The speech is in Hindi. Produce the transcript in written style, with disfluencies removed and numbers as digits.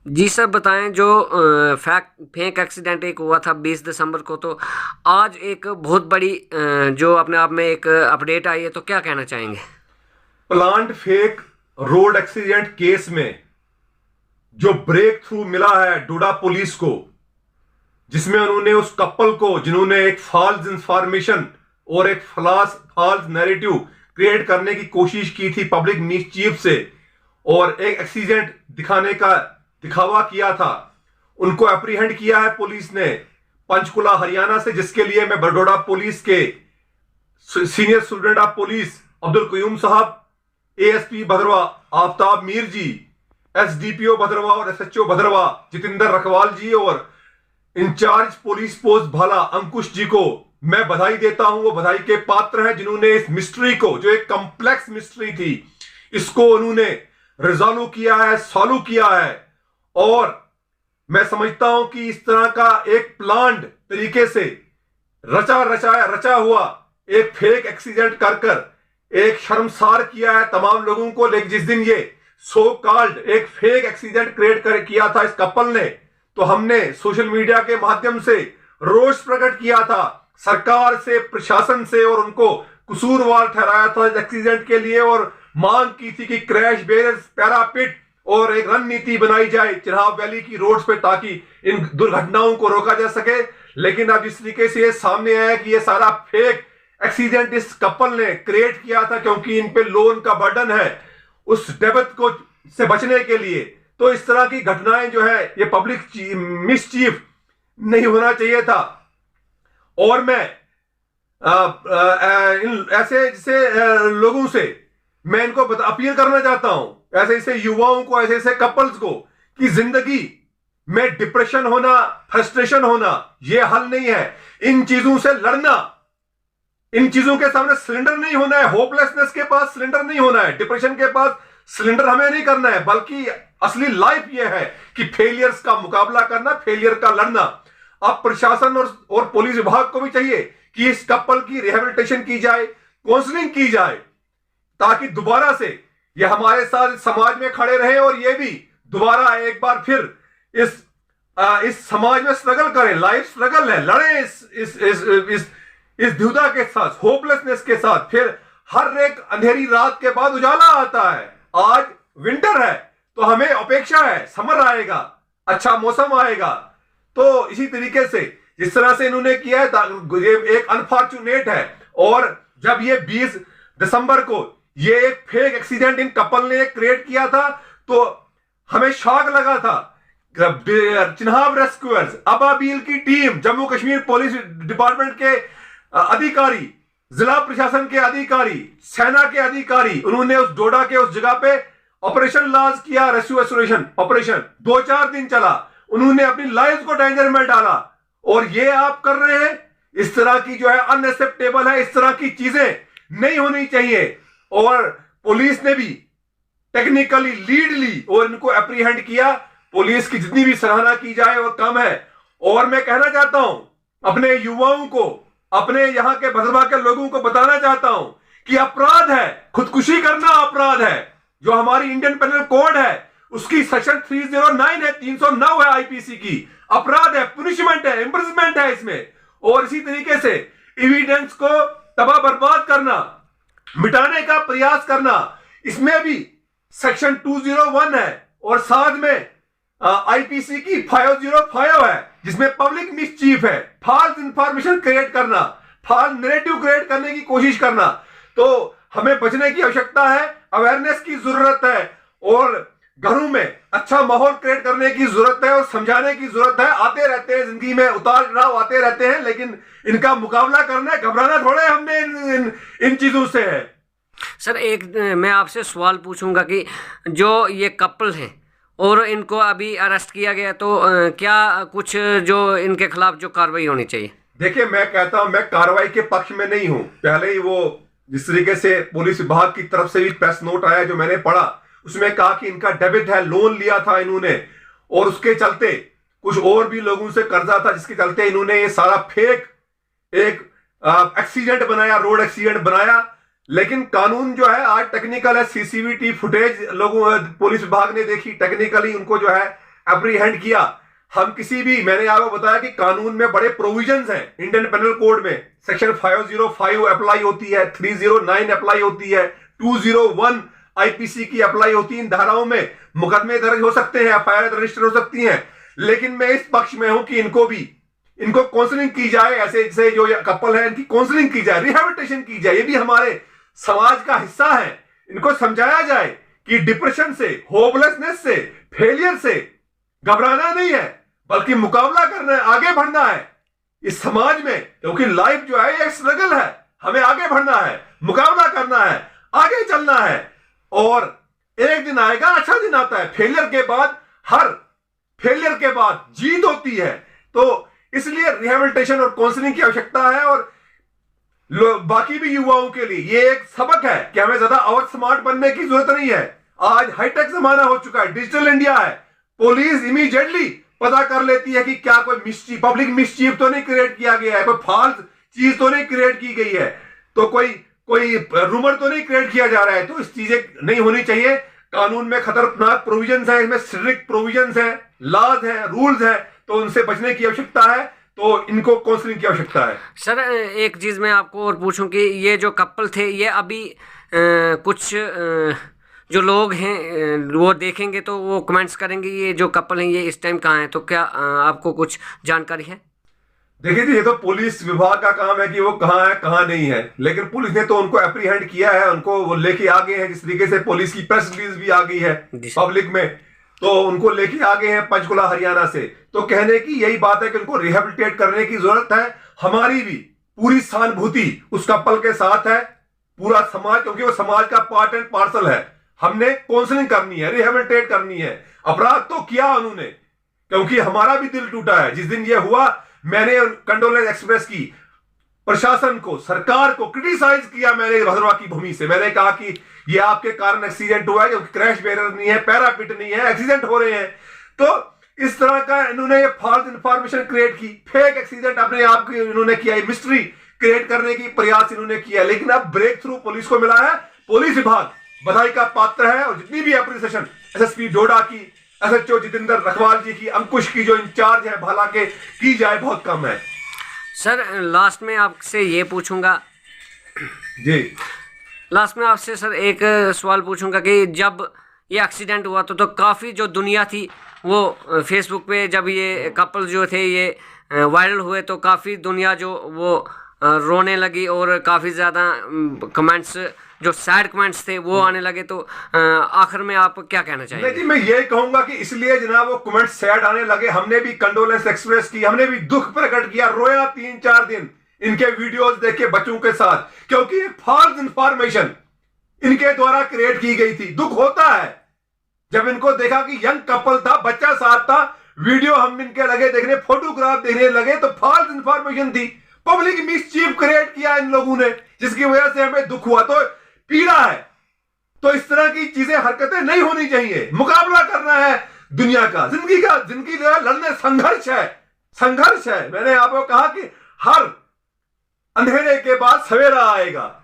जी सर बताएं, जो फेक एक्सीडेंट एक हुआ था 20 दिसंबर को, तो आज एक बहुत बड़ी जो अपने आप में एक अपडेट आई है, तो क्या कहना चाहेंगे? Plant fake road accident case में जो ब्रेक थ्रू मिला है डोडा पुलिस को, जिसमें उन्होंने उस कपल को जिन्होंने एक फॉल्स इंफॉर्मेशन और एक फॉल्स नैरेटिव क्रिएट करने की कोशिश की थी पब्लिक मिसचीफ से, और एक एक्सीडेंट दिखाने का दिखावा किया था, उनको अप्रीहेंड किया है पुलिस ने पंचकुला हरियाणा से, जिसके लिए मैं बड़ोड़ा पुलिस के senior student of police Abdul Qayoom sahab, ASP Bhaderwah Aftab Mir ji, SDPO Bhaderwah और एसएचओ भद्रवा जितेंद्र रखवाल जी और इंचार्ज पुलिस पोस्ट भाला अंकुश जी को मैं बधाई देता हूं। वो बधाई के पात्र हैं जिन्होंने इस मिस्ट्री को, जो एक कॉम्प्लेक्स मिस्ट्री थी, इसको उन्होंने रिजॉल्व किया है, सॉल्व किया है। और मैं समझता हूं कि इस तरह का एक प्लान्ड तरीके से रचा हुआ एक फेक एक्सीडेंट कर कर एक शर्मसार किया है तमाम लोगों को। लेकिन जिस दिन ये सो कॉल्ड एक फेक एक्सीडेंट क्रिएट कर किया था इस कपल ने, तो हमने सोशल मीडिया के माध्यम से रोष प्रकट किया था सरकार से, प्रशासन से, और उनको कसूरवार ठहराया था इस एक्सीडेंट के लिए, और मांग की थी कि क्रैश बैरियर्स, पैरापिट और एक रणनीति बनाई जाए चिनाब वैली की रोड्स पे, ताकि इन दुर्घटनाओं को रोका जा सके। लेकिन अब जिस तरीके से ये सामने आया कि ये सारा फेक एक्सीडेंट इस कपल ने क्रिएट किया था, क्योंकि इन पे लोन का बर्डन है उस डेबिट को से बचने के लिए, तो इस तरह की घटनाएं जो है ये पब्लिक मिसचीफ नहीं होना चाहिए था। और मैं इन ऐसे जैसे लोगों से मैं इनको अपील करना चाहता हूं, ऐसे ऐसे युवाओं को, ऐसे ऐसे कपल्स को, कि जिंदगी में डिप्रेशन होना, फ्रस्ट्रेशन होना ये हल नहीं है। इन चीजों से लड़ना, इन चीजों के सामने सिलेंडर नहीं होना है, होपलेसनेस के पास सिलेंडर नहीं होना है, डिप्रेशन के पास सिलेंडर हमें नहीं करना है, बल्कि असली लाइफ यह है कि फेलियर्स का मुकाबला करना, फेलियर का लड़ना। अब प्रशासन और पुलिस विभाग को भी चाहिए कि इस कपल की रिहेबिलिटेशन की जाए, काउंसलिंग की जाए, ताकि दोबारा से ये हमारे साथ समाज में खड़े रहे और ये भी दोबारा एक बार फिर इस समाज में स्ट्रगल करें। लाइफ स्ट्रगल है, लड़े इस द्विधा के साथ, होपलेसनेस के साथ। फिर हर एक अंधेरी रात के बाद उजाला आता है। आज विंटर है तो हमें अपेक्षा है समर आएगा, अच्छा मौसम आएगा। तो इसी तरीके से जिस तरह से इन्होंने किया है, ये एक अनफॉर्चुनेट है। और जब ये 20 दिसंबर को ये एक फेक एक्सीडेंट इन कपल ने क्रिएट किया था, तो हमें शॉक लगा था। चिन्हाब रेस्क्यूअर्स, अबाबील की team, Jammu Kashmir police department के अधिकारी, जिला प्रशासन के अधिकारी, सेना के अधिकारी, उन्होंने उस डोडा के उस जगह पे ऑपरेशन लॉन्च किया, रेस्क्यू रेस्टोरेशन ऑपरेशन 2-4 दिन चला। उन्होंने अपनी लाइफ को डेंजर में डाला। और ये आप कर रहे हैं, इस तरह की जो है अनएक्सेप्टेबल है, इस तरह की चीजें नहीं होनी चाहिए। और पुलिस ने भी टेक्निकली लीड ली और इनको अप्रीहेंड किया। पुलिस की जितनी भी सराहना की जाए वो कम है। और मैं कहना चाहता हूं अपने युवाओं को, अपने यहां के भद्रवा के लोगों को बताना चाहता हूं कि अपराध है, खुदकुशी करना अपराध है। जो हमारी इंडियन पेनल कोड है उसकी सेक्शन 309 है, 309 है आईपीसी की, अपराध है, पुनिशमेंट है, इम्प्रिजमेंट है इसमें। और इसी तरीके से एविडेंस को तबाह बर्बाद करना, मिटाने का प्रयास करना, इसमें भी सेक्शन 201 है। और साथ में आईपीसी की 505 है, जिसमें पब्लिक मिसचीफ है, फॉल्स इंफॉर्मेशन क्रिएट करना, फॉल्स नैरेटिव क्रिएट करने की कोशिश करना। तो हमें बचने की आवश्यकता है, अवेयरनेस की जरूरत है, और घरों में अच्छा माहौल क्रिएट करने की जरूरत है, और समझाने की जरूरत है। आते रहते हैं जिंदगी में, उतार चढ़ाव आते रहते हैं, लेकिन इनका मुकाबला करना है, घबराना थोड़े हमने इन चीजों से है। सर एक मैं आपसे सवाल पूछूंगा कि जो ये कपल हैं और इनको अभी अरेस्ट किया गया, तो क्या कुछ जो इनके खिलाफ जो कार्रवाई होनी चाहिए? देखिए, मैं कहता हूं, मैं कार्रवाई के पक्ष में नहीं हूं। पहले ही वो जिस तरीके से पुलिस विभाग की तरफ से भी प्रेस नोट आया जो मैंने पढ़ा, उसमें कहा कि इनका डेबिट है, लोन लिया था इन्होंने, और उसके चलते कुछ और भी लोगों से कर्जा था, जिसके चलते इन्होंने ये सारा फेक एक एक्सीडेंट बनाया, रोड एक्सीडेंट बनाया। लेकिन कानून जो है आज टेक्निकल है, सीसीटीवी फुटेज लोगों पुलिस विभाग ने देखी, टेक्निकली उनको जो है एप्रीहेंड किया। हम किसी भी, मैंने आपको बताया कि कानून में बड़े प्रोविजंस हैं। इंडियन पेनल कोड में सेक्शन 505 अप्लाई होती है, 309 अप्लाई होती है, 201 आईपीसी की अप्लाई होती है। इन धाराओं में मुकदमे दर्ज हो सकते हैं, एफआईआर रजिस्टर हो सकती हैं। लेकिन मैं इस पक्ष में हूं कि इनको काउंसलिंग की जाए, ऐसे जो कपल है इनकी काउंसलिंग की जाए, रिहैबिलिटेशन की जाए। ये भी हमारे समाज का हिस्सा है। इनको समझाया जाए कि डिप्रेशन से, होपलेसनेस से, फेलियर से घबराना नहीं है, बल्कि मुकाबला करना है, आगे बढ़ना है इस समाज में। क्योंकि लाइफ जो है एक स्ट्रगल है, हमें आगे बढ़ना है, मुकाबला करना है, आगे चलना है। और एक दिन आएगा, अच्छा दिन आता है। हर फेलियर के बाद जीत होती है। तो इसलिए रिहैबिलिटेशन और काउंसलिंग की आवश्यकता है। और बाकी भी युवाओं के लिए ये एक सबक है कि हमें ज्यादा और स्मार्ट बनने की जरूरत नहीं है। आज हाईटेक जमाना हो चुका है, डिजिटल इंडिया है। पुलिस इमीडिएटली पता कर लेती है कि क्या कोई पब्लिक मिसचीफ तो नहीं क्रिएट किया गया है, कोई फाल्स चीज तो नहीं क्रिएट की गई है, तो कोई रूमर तो नहीं क्रिएट किया जा रहा है। तो इस चीजें नहीं होनी चाहिए। कानून में खतरनाक प्रोविजंस है, इसमें स्ट्रिक्ट प्रोविजंस है, लॉज है, रूल्स है, तो उनसे बचने की आवश्यकता है। तो इनको काउंसलिंग की आवश्यकता है। सर एक चीज़ मैं आपको और पूछूं कि ये जो कपल थे, ये अभी कुछ जो लोग हैं वो देखेंगे तो वो कमेंट्स करेंगे ये जो कपल हैं ये इस टाइम कहाँ हैं। तो क्या आपको कुछ जानकारी है? देखिए जी, ये तो पुलिस विभाग का काम है कि वो कहाँ है कहाँ नहीं है। लेकिन पुलिस ने तो उनको एप्रीहेंड किया है, उनको वो लेके आ गए हैं। जिस तरीके से पुलिस की प्रेस रिलीज भी आ गई है पब्लिक में, तो उनको लेके आ गए हैं पंचकुला हरियाणा से। तो कहने की यही बात है कि उनको रिहेबिलिटेट करने की जरूरत है। हमारी भी पूरी सहानुभूति उस कपल के साथ है, पूरा समाज, क्योंकि वो समाज का पार्ट एंड पार्सल है। हमने काउंसलिंग करनी है, रिहेबिलिटेट करनी है। अपराध तो किया उन्होंने, क्योंकि हमारा भी दिल टूटा है जिस दिन ये हुआ। मैंने कंडोलेंस एक्सप्रेस की, प्रशासन को, सरकार को क्रिटिसाइज किया। मैंने भद्रवा की भूमि से मैंने कहा कि ये आपके कारण एक्सीडेंट हुआ है, क्योंकि क्रैश बैरियर नहीं है, पैरापिट नहीं है, एक्सीडेंट हो रहे हैं। तो इस तरह का इन्होंने फॉल्स इंफॉर्मेशन क्रिएट की, फेक एक्सीडेंट अपने आप की इन्होंने किया, मिस्ट्री क्रिएट करने की प्रयास इन्होंने किया। लेकिन अब ब्रेक थ्रू पुलिस को मिला है। पुलिस विभाग बधाई का पात्र है। और जितनी भी एप्रिसिएशन एसएसपी डोडा की, एसएचओ जितेंद्र रखवाल जी की, अंकुश की जो इंचार्ज है भाला के, की जाए, बहुत कम है। सर लास्ट में आपसे ये पूछूंगा जी, लास्ट में आपसे सर एक सवाल पूछूंगा कि जब ये एक्सीडेंट हुआ तो काफ़ी जो दुनिया थी वो फेसबुक पे, जब ये कपल जो थे ये वायरल हुए तो काफ़ी दुनिया जो वो रोने लगी और काफ़ी ज़्यादा कमेंट्स, जो सैड कमेंट्स थे वो आने लगे। तो आखिर में आप क्या कहना चाहेंगे? नहीं, मैं ये कहूंगा कि इसलिए जनाब वो कमेंट सैड आने लगे। हमने भी कंडोलेंस एक्सप्रेस की, हमने भी दुख प्रकट किया, रोया 3-4 दिन इनके वीडियोस देखे बच्चों के साथ, क्योंकि एक फॉल्स इंफॉर्मेशन इनके द्वारा क्रिएट की गई थी। दुख होता है जब इनको देखा कि यंग कपल था, बच्चा साथ था, वीडियो हम इनके लगे देखने, फोटोग्राफ देखने लगे, तो फॉल्स इंफॉर्मेशन थी, पब्लिक मिसचीफ क्रिएट किया इन लोगों ने, जिसकी वजह से हमें दुख हुआ, तो पीड़ा है। तो इस तरह की चीजें, हरकतें नहीं होनी चाहिए। मुकाबला करना है दुनिया का, जिंदगी लड़ने, संघर्ष है। मैंने आपको कहा कि हर अंधेरे के बाद सवेरा आएगा।